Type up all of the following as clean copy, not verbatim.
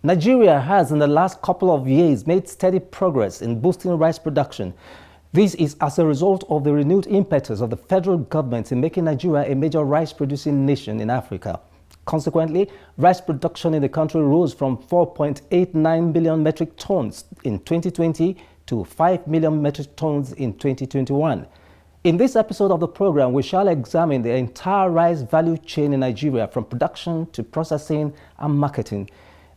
Nigeria has in the last couple of years made steady progress in boosting rice production. This is as a result of the renewed impetus of the federal government in making Nigeria a major rice-producing nation in Africa. Consequently, rice production in the country rose from 4.89 billion metric tons in 2020 to 5 million metric tons in 2021. In this episode of the program, we shall examine the entire rice value chain in Nigeria from production to processing and marketing.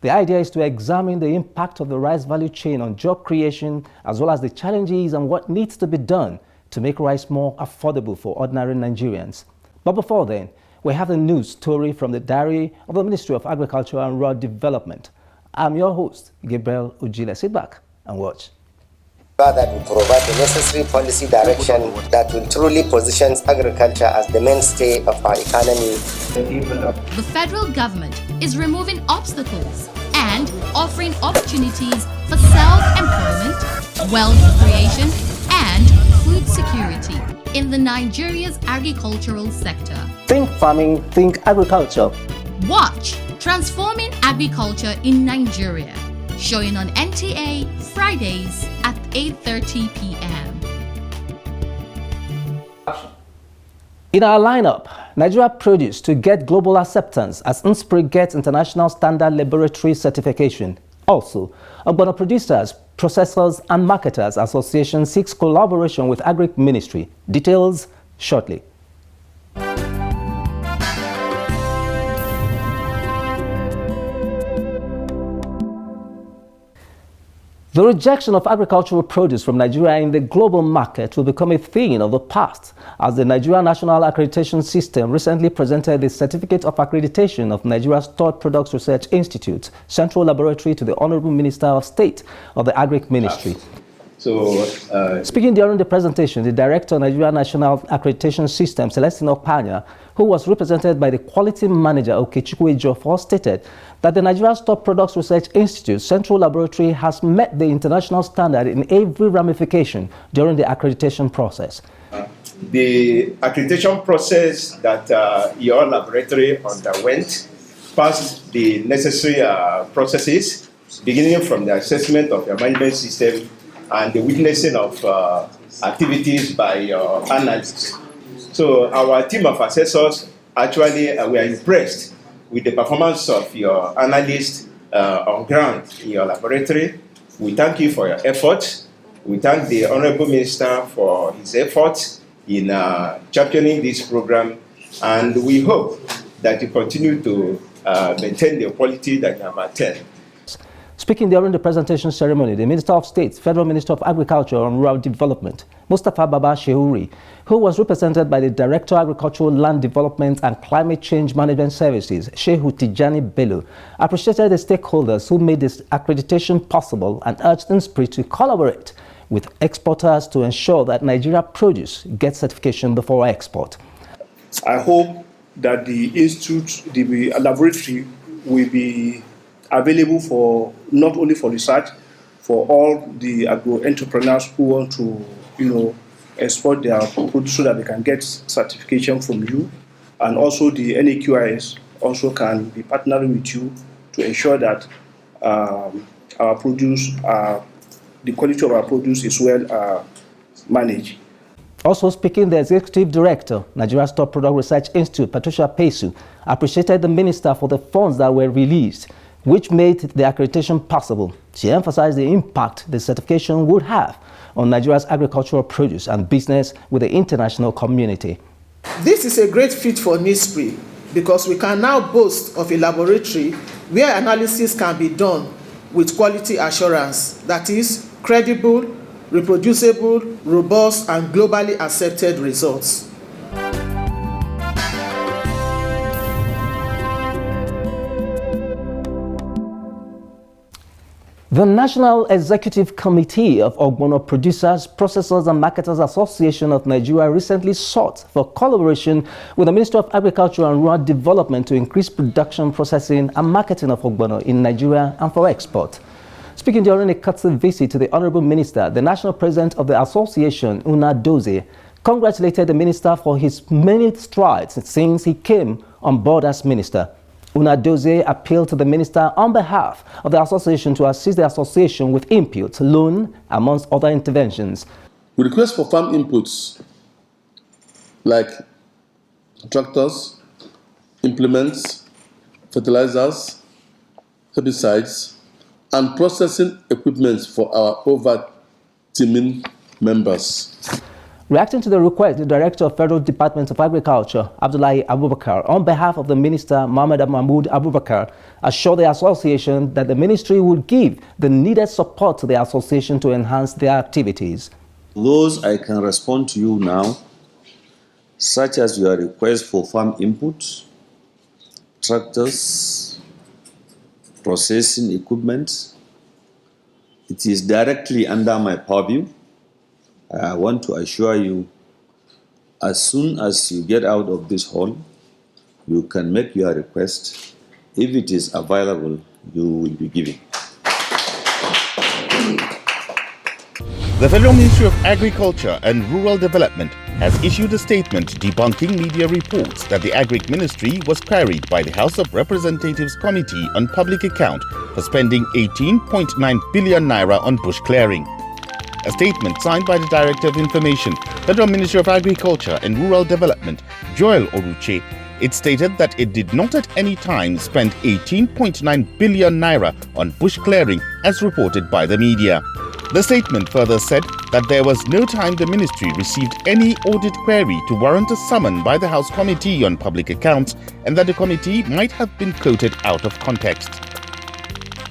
The idea is to examine the impact of the rice value chain on job creation, as well as the challenges and what needs to be done to make rice more affordable for ordinary Nigerians. But before then, we have a news story from the diary of the Ministry of Agriculture and Rural Development. I'm your host, Gabriel Ujile. Sit back and watch. That will provide the necessary policy direction that will truly position agriculture as the mainstay of our economy. The federal government is removing obstacles and offering opportunities for self-employment, wealth creation, and food security in the Nigeria's agricultural sector. Think farming, think agriculture. Watch Transforming Agriculture in Nigeria, showing on NTA Fridays at 8:30 p.m. In our lineup, Nigeria Produce to get global acceptance as Inspire gets International Standard Laboratory certification. Also, Ogbono Producers, Processors and Marketers Association seeks collaboration with Agric Ministry. Details shortly. The rejection of agricultural produce from Nigeria in the global market will become a thing of the past, as the Nigeria National Accreditation System recently presented the Certificate of Accreditation of Nigeria's Stored Products Research Institute, Central Laboratory, to the Honorable Minister of State of the Agric Ministry. Speaking during the presentation, the Director of Nigeria National Accreditation System, Celestine Opanya, who was represented by the Quality Manager Okechukwu Ejiofor, stated that the Nigeria Stored Products Research Institute Central Laboratory has met the international standard in every ramification during the accreditation process. The accreditation process that your laboratory underwent passed the necessary processes, beginning from the assessment of your management system and the witnessing of activities by your analysts. So our team of assessors actually were impressed with the performance of your analysts on ground in your laboratory. We thank you for your efforts. We thank the Honorable Minister for his efforts in championing this program, and we hope that you continue to maintain the quality that you have attained. Speaking during the presentation ceremony, the Minister of State, Federal Minister of Agriculture and Rural Development, Mustafa Baba Shehouri, who was represented by the Director of Agricultural Land Development and Climate Change Management Services, Shehu Tijani Bello, appreciated the stakeholders who made this accreditation possible and urged Inspire to collaborate with exporters to ensure that Nigeria Produce gets certification before export. I hope that the institute, the laboratory, will be available for not only for research, for all the agro entrepreneurs who want to, export their produce so that they can get certification from you, and also the NAQIS also can be partnering with you to ensure that our produce, the quality of our produce is well managed. Also speaking, the Executive Director, Nigeria Stored Product Research Institute, Patricia Pesu, appreciated the Minister for the funds that were released, which made the accreditation possible. She emphasized the impact the certification would have on Nigeria's agricultural produce and business with the international community. This is a great feat for Inspire because we can now boast of a laboratory where analysis can be done with quality assurance that is credible, reproducible, robust, and globally accepted results. The National Executive Committee of Ogbono Producers, Processors and Marketers Association of Nigeria recently sought for collaboration with the Ministry of Agriculture and Rural Development to increase production, processing and marketing of Ogbono in Nigeria and for export. Speaking during a courtesy visit to the Honorable Minister, the National President of the Association, Una Dozie, congratulated the Minister for his many strides since he came on board as Minister. Unadozie appealed to the minister on behalf of the association to assist the association with input, loan, amongst other interventions. We request for farm inputs like tractors, implements, fertilizers, herbicides, and processing equipment for our over-teaming members. Reacting to the request, the Director of Federal Department of Agriculture, Abdullahi Abubakar, on behalf of the Minister, Mohamed Mahmoud Abubakar, assured the association that the ministry will give the needed support to the association to enhance their activities. Those I can respond to you now, such as your request for farm input, tractors, processing equipment. It is directly under my purview. I want to assure you, as soon as you get out of this hall, you can make your request. If it is available, you will be given. The Federal Ministry of Agriculture and Rural Development has issued a statement debunking media reports that the Agric Ministry was queried by the House of Representatives Committee on Public Account for spending 18.9 billion naira on bush clearing. A statement signed by the Director of Information, Federal Ministry of Agriculture and Rural Development, Joel Oruche, it stated that it did not at any time spend 18.9 billion naira on bush clearing as reported by the media. The statement further said that there was no time the ministry received any audit query to warrant a summon by the House Committee on Public Accounts and that the committee might have been quoted out of context.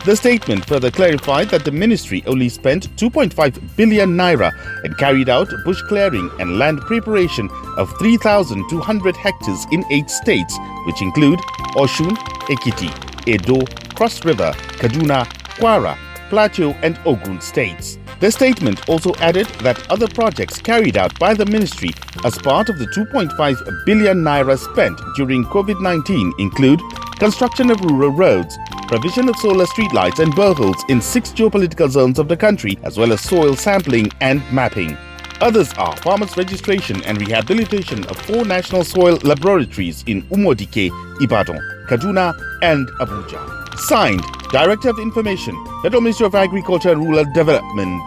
The statement further clarified that the ministry only spent 2.5 billion naira and carried out bush clearing and land preparation of 3,200 hectares in 8 states, which include Osun, Ekiti, Edo, Cross River, Kaduna, Kwara, Plateau and Ogun states. The statement also added that other projects carried out by the ministry as part of the 2.5 billion naira spent during COVID-19 include construction of rural roads, provision of solar streetlights and boreholes in 6 geopolitical zones of the country, as well as soil sampling and mapping. Others are farmers' registration and rehabilitation of 4 national soil laboratories in Umodike, Ibadan, Kaduna and Abuja. Signed, Director of Information, Federal Ministry of Agriculture and Rural Development,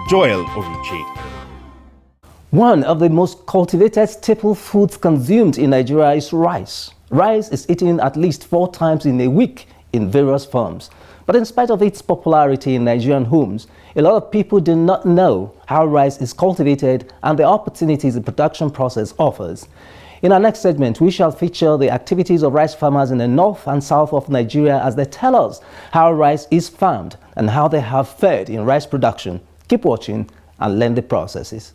Joel Oruche. One of the most cultivated staple foods consumed in Nigeria is rice. Rice is eaten at least 4 times in a week in various forms. But in spite of its popularity in Nigerian homes, a lot of people do not know how rice is cultivated and the opportunities the production process offers. In our next segment, we shall feature the activities of rice farmers in the north and south of Nigeria as they tell us how rice is farmed and how they have fared in rice production. Keep watching and learn the processes.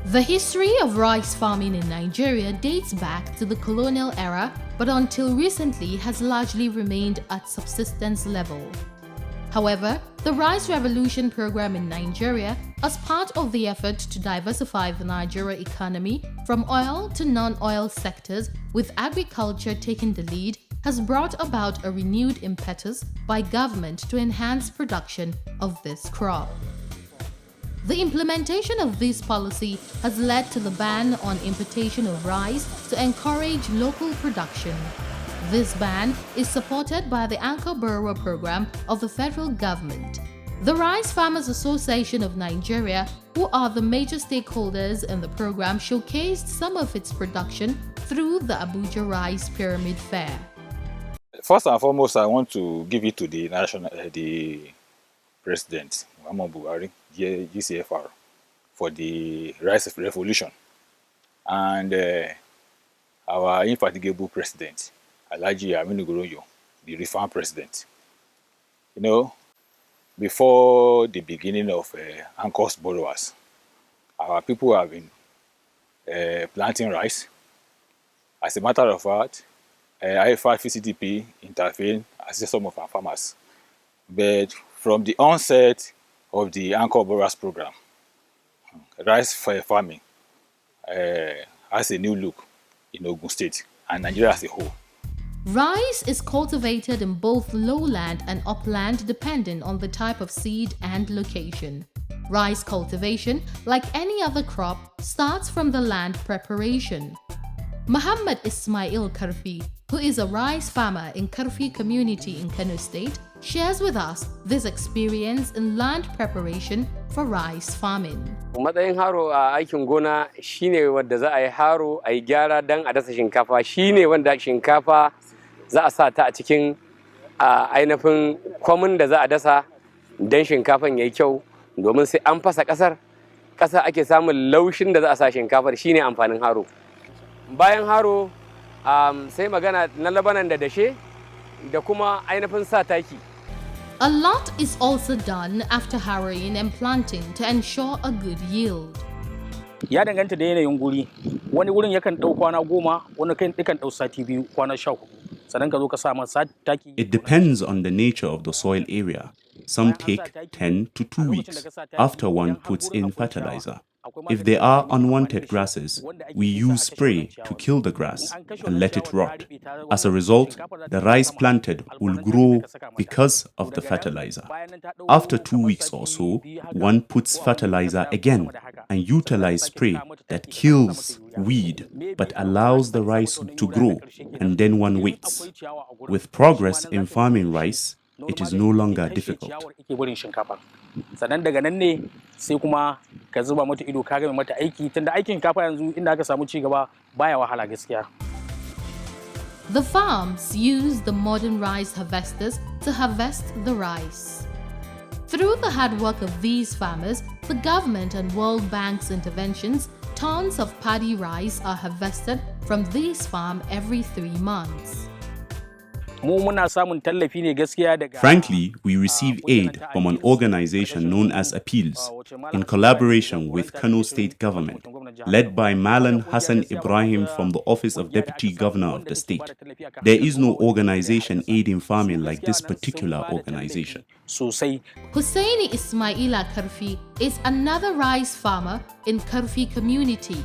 The history of rice farming in Nigeria dates back to the colonial era, but until recently has largely remained at subsistence level. However, the Rice Revolution program in Nigeria, as part of the effort to diversify the Nigeria economy from oil to non-oil sectors, with agriculture taking the lead, has brought about a renewed impetus by government to enhance production of this crop. The implementation of this policy has led to the ban on importation of rice to encourage local production. This ban is supported by the Anchor Borrower program of the federal government. The Rice Farmers Association of Nigeria, who are the major stakeholders in the program, showcased some of its production through the Abuja Rice Pyramid Fair. First and foremost, I want to give it to the the President, Muhammadu Buhari, GCFR, for the Rice Revolution, and our infatigable President, Alhaji Aminu Goroyo, the reform President. You know, before the beginning of Anchor's borrowers, our people have been planting rice. As a matter of fact, IFR CCTP intervened, assisted some of our farmers. But from the onset of the Anchor Borrowers program, rice farming has a new look in Ogun State and Nigeria as a whole. Rice is cultivated in both lowland and upland depending on the type of seed and location. Rice cultivation, like any other crop, starts from the land preparation. Muhammad Ismail Karfi, who is a rice farmer in Karfi community in Kano State, shares with us this experience in land preparation for rice farming. Matsayin haro a aikin gona shine wanda za a yi haro a yi gyara don a dasa shinkafa, shine wanda shinkafa za a sa ta a cikin ainihin kwamin da za a dasa don shinkafan yayi kyau, domin sai an fasa ƙasa ake samun laushin da za a sa shinkafar, shine amfanin haro. Bayan haro sai magana na labanan da dashe da kuma ainihin sa taki. A lot is also done after harrowing and planting to ensure a good yield. Ya danganta da yanayin guri. Wani gurin yakan ɗau kwana 10, wani kan ɗau sati 2, kwana 14. Sannan ka zo ka sa masa taki. It depends on the nature of the soil area. Some take 10 to 2 weeks after one puts in fertilizer. If there are unwanted grasses, we use spray to kill the grass and let it rot. As a result, the rice planted will grow because of the fertilizer. After 2 weeks or so, one puts fertilizer again and utilize spray that kills weed but allows the rice to grow, and then one waits. With progress in farming rice, it is no longer difficult. Sannan daga nan ne sai kuma ka zuba mata ido ka ga mata aiki, tunda aikin kafa yanzu inda aka samu ci gaba baya wahala gaskiya. The farms use the modern rice harvesters to harvest the rice. Through the hard work of these farmers, the government and World Bank's interventions, tons of paddy rice are harvested from this farm every 3 months. Frankly, we receive aid from an organization known as Appeals, in collaboration with Kano State Government, led by Malan Hassan Ibrahim from the Office of Deputy Governor of the state. There is no organization aiding farming like this particular organization. Hussaini Ismaila Karfi is another rice farmer in Karfi community.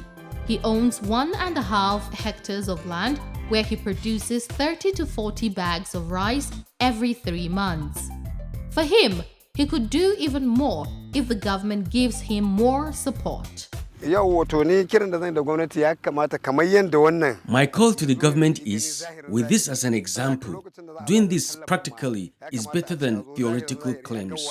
He owns 1.5 hectares of land where he produces 30 to 40 bags of rice every 3 months. For him, he could do even more if the government gives him more support. My call to the government is, with this as an example, doing this practically is better than theoretical claims.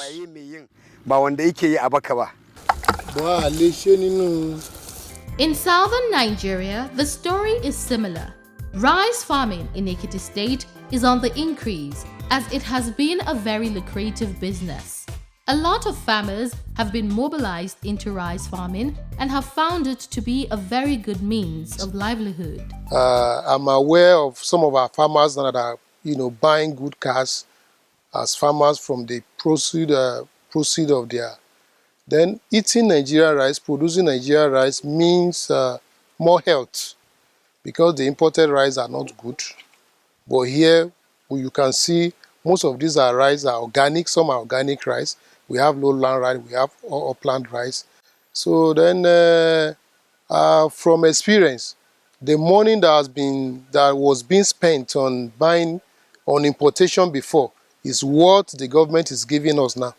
In southern Nigeria, the story is similar. Rice farming in Ekiti State is on the increase as it has been a very lucrative business. A lot of farmers have been mobilized into rice farming and have found it to be a very good means of livelihood. I'm aware of some of our farmers that are, buying good cars as farmers from the proceed of their. Then eating Nigerian rice, producing Nigerian rice means more health, because the imported rice are not good. But here you can see most of these rice are organic, some are organic rice. We have lowland rice, we have upland rice. So then from experience, the money that was being spent on importation before is what the government is giving us now.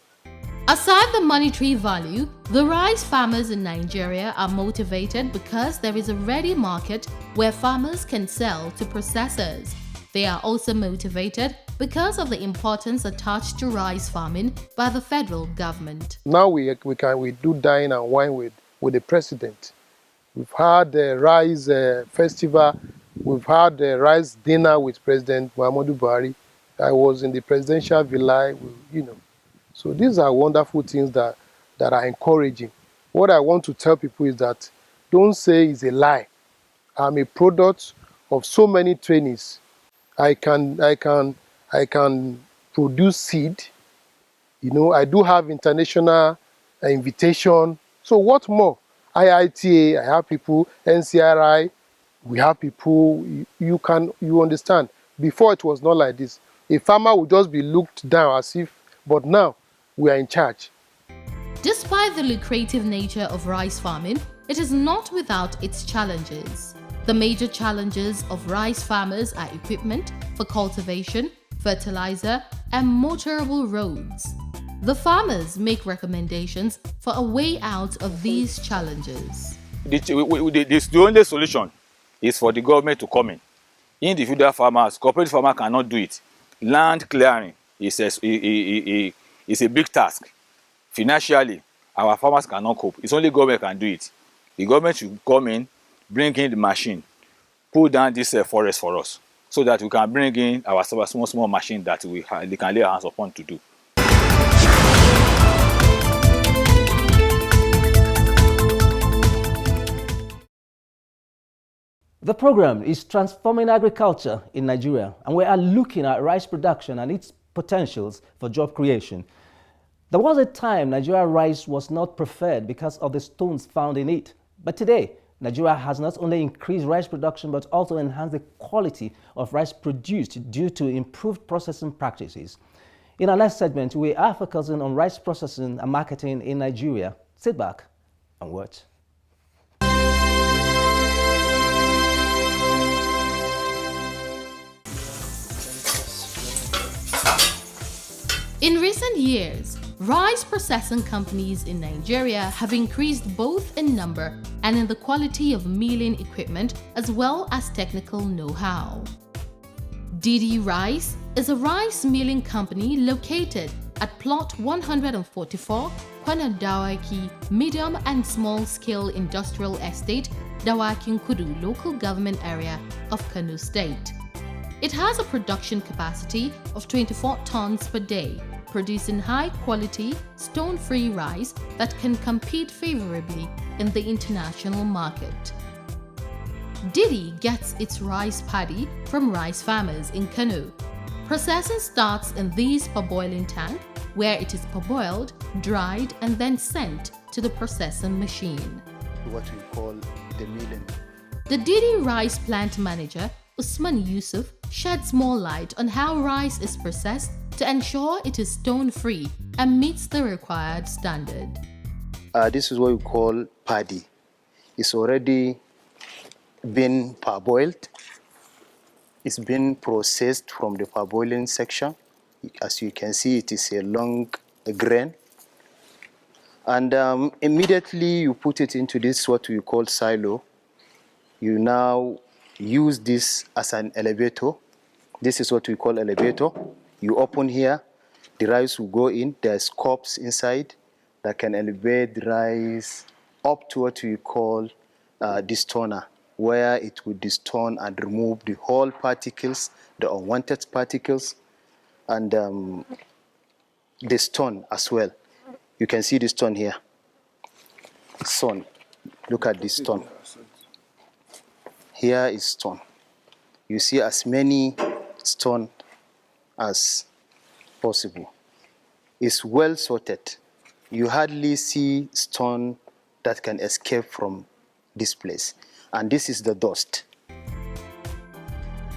Aside the monetary value, the rice farmers in Nigeria are motivated because there is a ready market where farmers can sell to processors. They are also motivated because of the importance attached to rice farming by the federal government. Now we do dine and wine with the president. We've had the rice festival. We've had the rice dinner with President Muhammadu Buhari. I was in the presidential villa, So these are wonderful things that are encouraging. What I want to tell people is that don't say it's a lie. I'm a product of so many trainings. I can produce seed. I do have international invitation. So what more? IITA, I have people, NCRI, we have people, you understand. Before it was not like this. A farmer would just be looked down as if, but now we are in charge. Despite the lucrative nature of rice farming, it is not without its challenges. The major challenges of rice farmers are equipment for cultivation, fertilizer, and motorable roads. The farmers make recommendations for a way out of these challenges. The only solution is for the government to come in. Individual farmers, cooperative farmers cannot do it. Land clearing is a big task. Financially, our farmers cannot cope. It's only government can do it. The government should come in, bring in the machine, pull down this forest for us, so that we can bring in our small machine that they can lay our hands upon to do. The program is transforming agriculture in Nigeria, and we are looking at rice production and its potentials for job creation. There was a time Nigeria rice was not preferred because of the stones found in it. But today, Nigeria has not only increased rice production but also enhanced the quality of rice produced due to improved processing practices. In our next segment, we are focusing on rice processing and marketing in Nigeria. Sit back and watch. In recent years, rice processing companies in Nigeria have increased both in number and in the quality of milling equipment as well as technical know-how. Didi Rice is a rice milling company located at Plot 144, Kwana Dawaki Medium and Small Scale Industrial Estate, Dawakin Kudu Local Government Area of Kano State. It has a production capacity of 24 tons per day, producing high-quality, stone-free rice that can compete favorably in the international market. Didi gets its rice paddy from rice farmers in Kano. Processing starts in this parboiling tank, where it is parboiled, dried, and then sent to the processing machine. What we call the milling. The Didi Rice plant manager, Usman Yusuf, sheds more light on how rice is processed to ensure it is stone-free and meets the required standard. This is what we call paddy. It's already been parboiled. It's been processed from the parboiling section. As you can see, it is a long grain. And immediately you put it into this, what we call silo. You now use this as an elevator. This is what we call elevator. You open here, the rice will go in. There's cups inside that can elevate the rice up to what we call destoner, where it will destone and remove the whole particles, the unwanted particles, and the stone as well. You can see the stone here. Stone. Look at this stone. Here is stone. You see as many stone as possible. It's well sorted. You hardly see stone that can escape from this place. And this is the dust.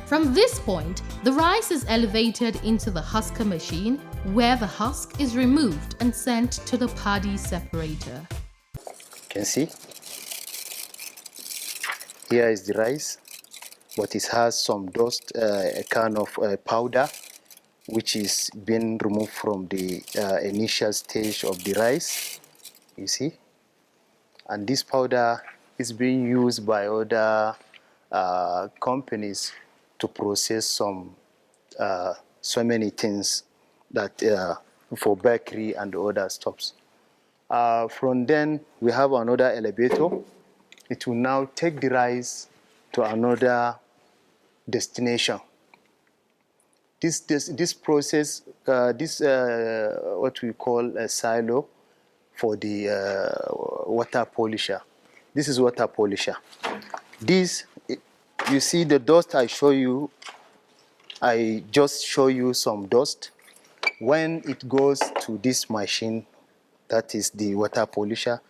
From this point, the rice is elevated into the husker machine, where the husk is removed and sent to the paddy separator. You can see. Here is the rice, but it has some dust, a kind of powder, which is being removed from the initial stage of the rice, you see. And this powder is being used by other companies to process so many things that for bakery and other stuffs. From then, we have another elevator. It will now take the rice to another destination. This process, what we call a silo for the water polisher. This is water polisher. This, you see the dust I show you, I just show you some dust. When it goes to this machine, that is the water polisher,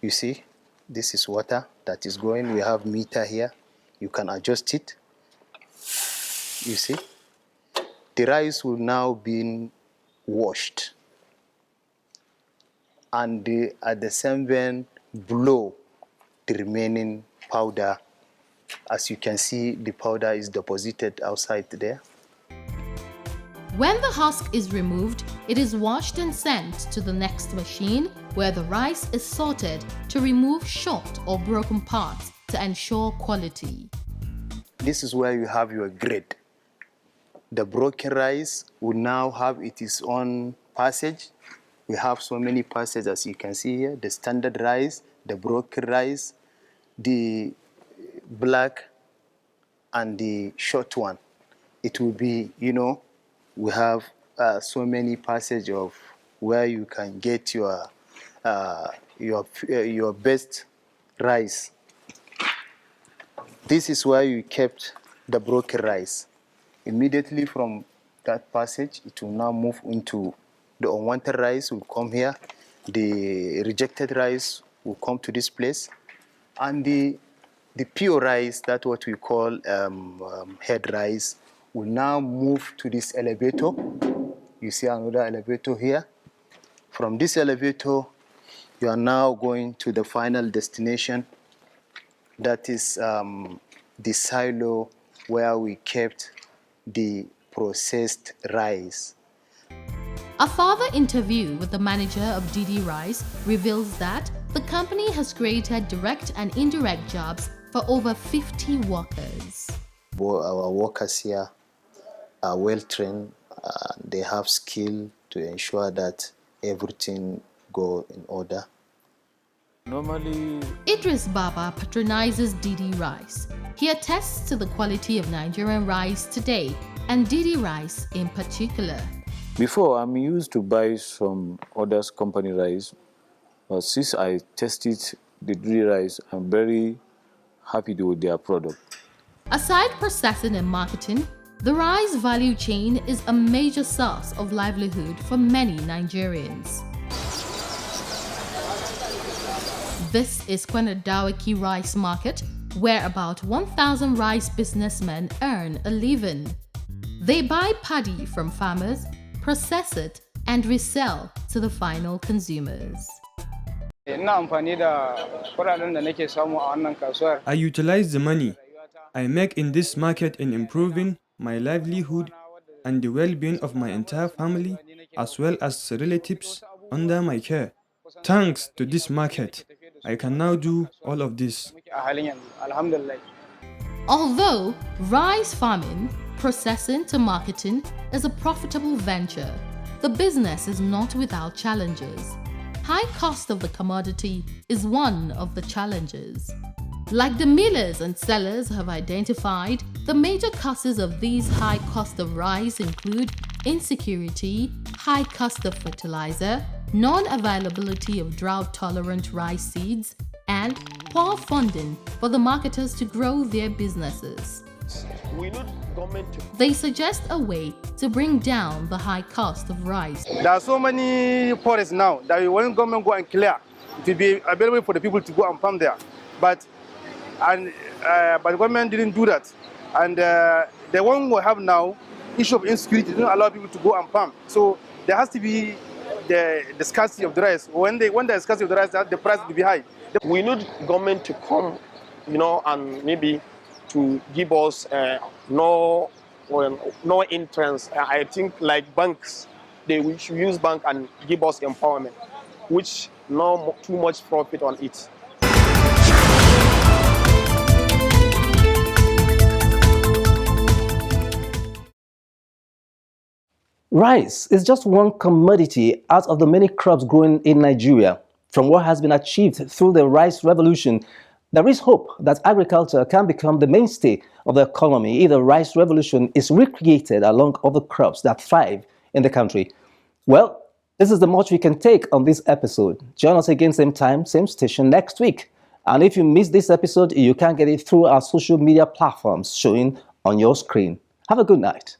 you see, this is water that is going. We have meter here. You can adjust it. You see? The rice will now be washed. And at the same time, blow the remaining powder As you can see, the powder is deposited outside there. When the husk is removed, it is washed and sent to the next machine where the rice is sorted to remove short or broken parts to ensure quality. This is where you have your grade. The broken rice will now have its own passage. We have so many passages as you can see here, the standard rice, the broken rice, the black, and the short one. It will be, we have so many passages of where you can get your best rice. This is where you kept the broken rice. Immediately from that passage, it will now move into the unwanted rice will come here. The rejected rice will come to this place. And the pure rice, that's what we call head rice, will now move to this elevator. You see another elevator here. From this elevator, you are now going to the final destination. That is the silo where we kept the processed rice. A further interview with the manager of DD Rice reveals that the company has created direct and indirect jobs for over 50 workers. Our workers here are well trained. They have skill to ensure that everything goes in order. Normally, Idris Baba patronizes DD Rice. He attests to the quality of Nigerian rice today and DD Rice in particular. Before, I'm used to buy some other company rice, but since I tested the DD Rice, I'm very happy with their product. Aside processing and marketing, the rice value chain is a major source of livelihood for many Nigerians. This is Kwenadawaki Rice Market, where about 1,000 rice businessmen earn a living. They buy paddy from farmers, process it, and resell to the final consumers. I utilize the money I make in this market in improving my livelihood and the well-being of my entire family as well as relatives under my care. Thanks to this market, I can now do all of this. Although rice farming, processing to marketing is a profitable venture, the business is not without challenges. High cost of the commodity is one of the challenges. Like the millers and sellers have identified, the major causes of these high cost of rice include insecurity, high cost of fertilizer, non-availability of drought-tolerant rice seeds, and poor funding for the marketers to grow their businesses. They suggest a way to bring down the high cost of rice. There are so many forests now that when government go and clear, it will be available for the people to go and farm there. But the government didn't do that. And the one we have now, issue of insecurity, didn't allow people to go and farm. So there has to be the scarcity of the rice. When there's scarcity of the rice, the price will be high. We need government to come, and maybe to give us no entrance. I think like banks, they should use bank and give us empowerment, which no too much profit on it. Rice is just one commodity out of the many crops growing in Nigeria. From what has been achieved through the rice revolution, there is hope that agriculture can become the mainstay of the economy if the rice revolution is recreated along other crops that thrive in the country. Well, this is the much we can take on this episode. Join us again same time, same station next week. And if you missed this episode, you can get it through our social media platforms showing on your screen. Have a good night.